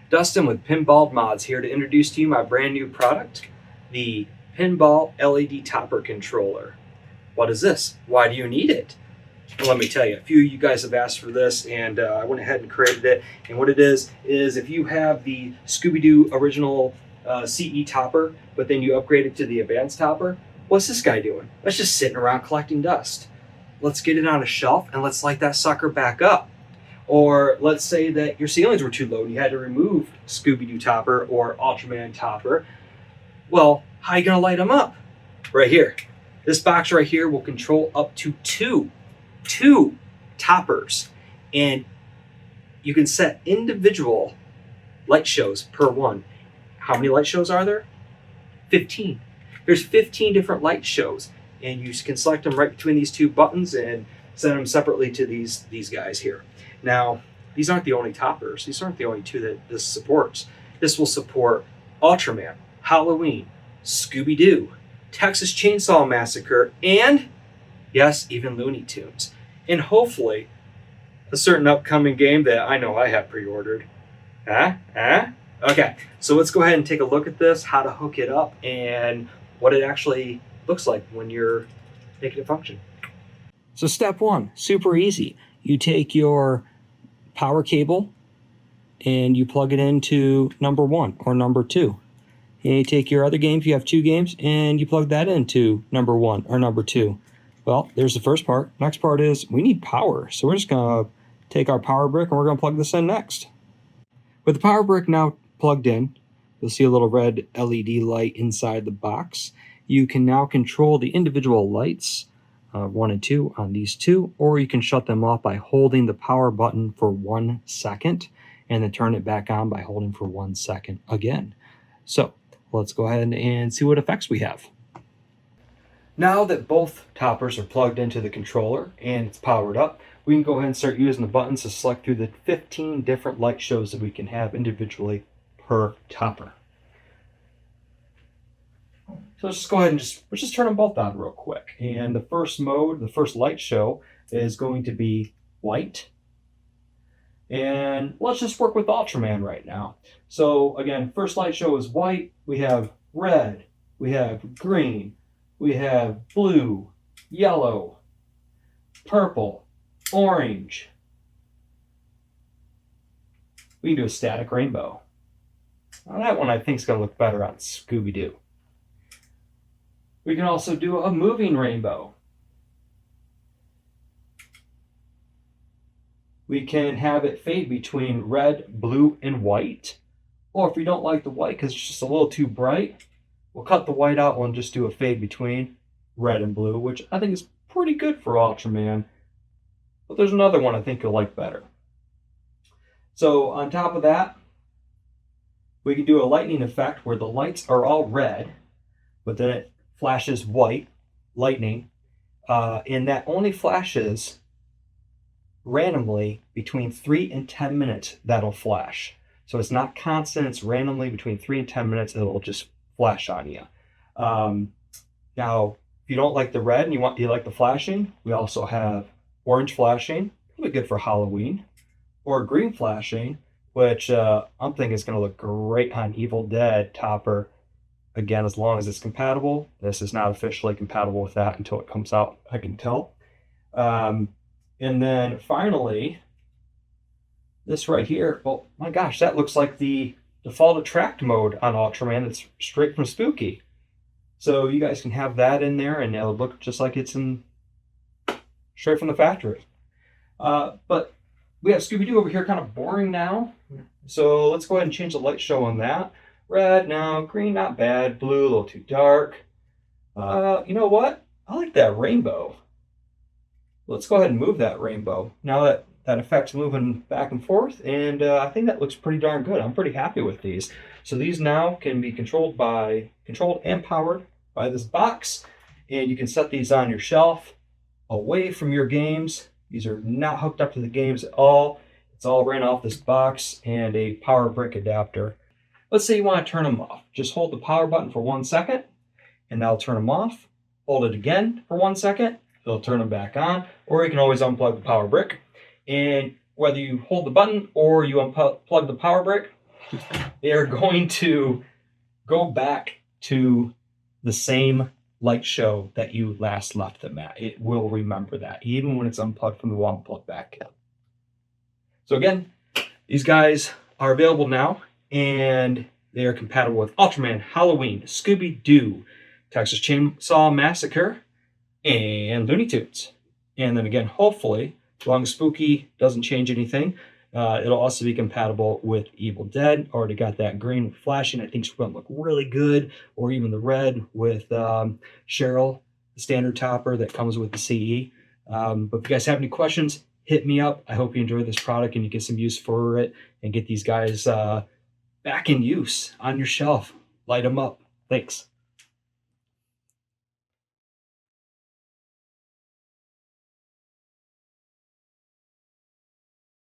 Dustin with Pinbald Mods here to introduce to you my brand new product, the Pinball LED Topper Controller. What is this? Why do you need it? Well, let me tell you, a few of you guys have asked for this, and I went ahead and created it. And what it is if you have the Scooby-Doo original CE topper, but then you upgrade it to the advanced topper, what's this guy doing? That's just sitting around collecting dust. Let's get it on a shelf and let's light that sucker back up. Or let's say that your ceilings were too low and you had to remove Scooby-Doo topper or Ultraman topper. Well, how are you gonna light them up? Right here. This box right here will control up to two toppers, and you can set individual light shows per one. How many light shows are there? 15. There's 15 different light shows, and you can select them right between these two buttons and set them separately to these guys here. Now, these aren't the only toppers. These aren't the only two that this supports. This will support Ultraman, Halloween, Scooby-Doo, Texas Chainsaw Massacre, and yes, even Looney Tunes. And hopefully, a certain upcoming game that I know I have pre-ordered. Okay, so let's go ahead and take a look at this, how to hook it up, and what it actually looks like when you're making it function. So step one, super easy. You take your power cable and you plug it into number 1 or number 2. And you take your other games, you have 2 games, and you plug that into number 1 or number 2. Well, there's the first part. Next part is we need power. So we're just going to take our power brick and we're going to plug this in next. With the power brick now plugged in, you'll see a little red LED light inside the box. You can now control the individual lights, 1 and 2 on these two, or you can shut them off by holding the power button for 1 second and then turn it back on by holding for 1 second again. So let's go ahead and see what effects we have. Now that both toppers are plugged into the controller and it's powered up, we can go ahead and start using the buttons to select through the 15 different light shows that we can have individually per topper. So let's just go ahead and let's just turn them both on real quick. And the first mode, the first light show, is going to be white. And let's just work with Ultraman right now. So again, first light show is white. We have red, we have green, we have blue, yellow, purple, orange. We can do a static rainbow. Now that one I think is going to look better on Scooby-Doo. We can also do a moving rainbow. We can have it fade between red, blue, and white. Or if we don't like the white because it's just a little too bright, we'll cut the white out and just do a fade between red and blue, which I think is pretty good for Ultraman. But there's another one I think you'll like better. So on top of that, we can do a lightning effect where the lights are all red, but then it flashes white, lightning, and that only flashes randomly between 3 and 10 minutes that'll flash. So it's not constant, it's randomly between 3 and 10 minutes, it'll just flash on you. Now, if you don't like the red and you like the flashing, we also have orange flashing, really good for Halloween, or green flashing, which I'm thinking is going to look great on Evil Dead topper. Again, as long as it's compatible. This is not officially compatible with that until it comes out, I can tell. And then finally, this right here, well, my gosh, that looks like the default attract mode on Ultraman. It's straight from Spooky. So you guys can have that in there and it'll look just like it's straight from the factory. But we have Scooby-Doo over here kind of boring now. So let's go ahead and change the light show on that. Red, no. Green, not bad. Blue, a little too dark. You know what? I like that rainbow. Let's go ahead and move that rainbow. Now that that effect's moving back and forth, and I think that looks pretty darn good. I'm pretty happy with these. So these now can be controlled and powered by this box, and you can set these on your shelf away from your games. These are not hooked up to the games at all. It's all ran off this box and a power brick adapter. Let's say you want to turn them off. Just hold the power button for 1 second, and that'll turn them off. Hold it again for 1 second, it'll turn them back on, or you can always unplug the power brick. And whether you hold the button or you unplug the power brick, they are going to go back to the same light show that you last left them at. It will remember that, even when it's unplugged from the wall and plugged back in. So again, these guys are available now, and they are compatible with Ultraman, Halloween, Scooby-Doo, Texas Chainsaw Massacre, and Looney Tunes. And then again, hopefully, as long as Spooky doesn't change anything, it'll also be compatible with Evil Dead. Already got that green with flashing. I think it's going to look really good. Or even the red with Cheryl, the standard topper that comes with the CE. But if you guys have any questions, hit me up. I hope you enjoy this product and you get some use for it and get these guys back in use on your shelf. Light them up. Thanks.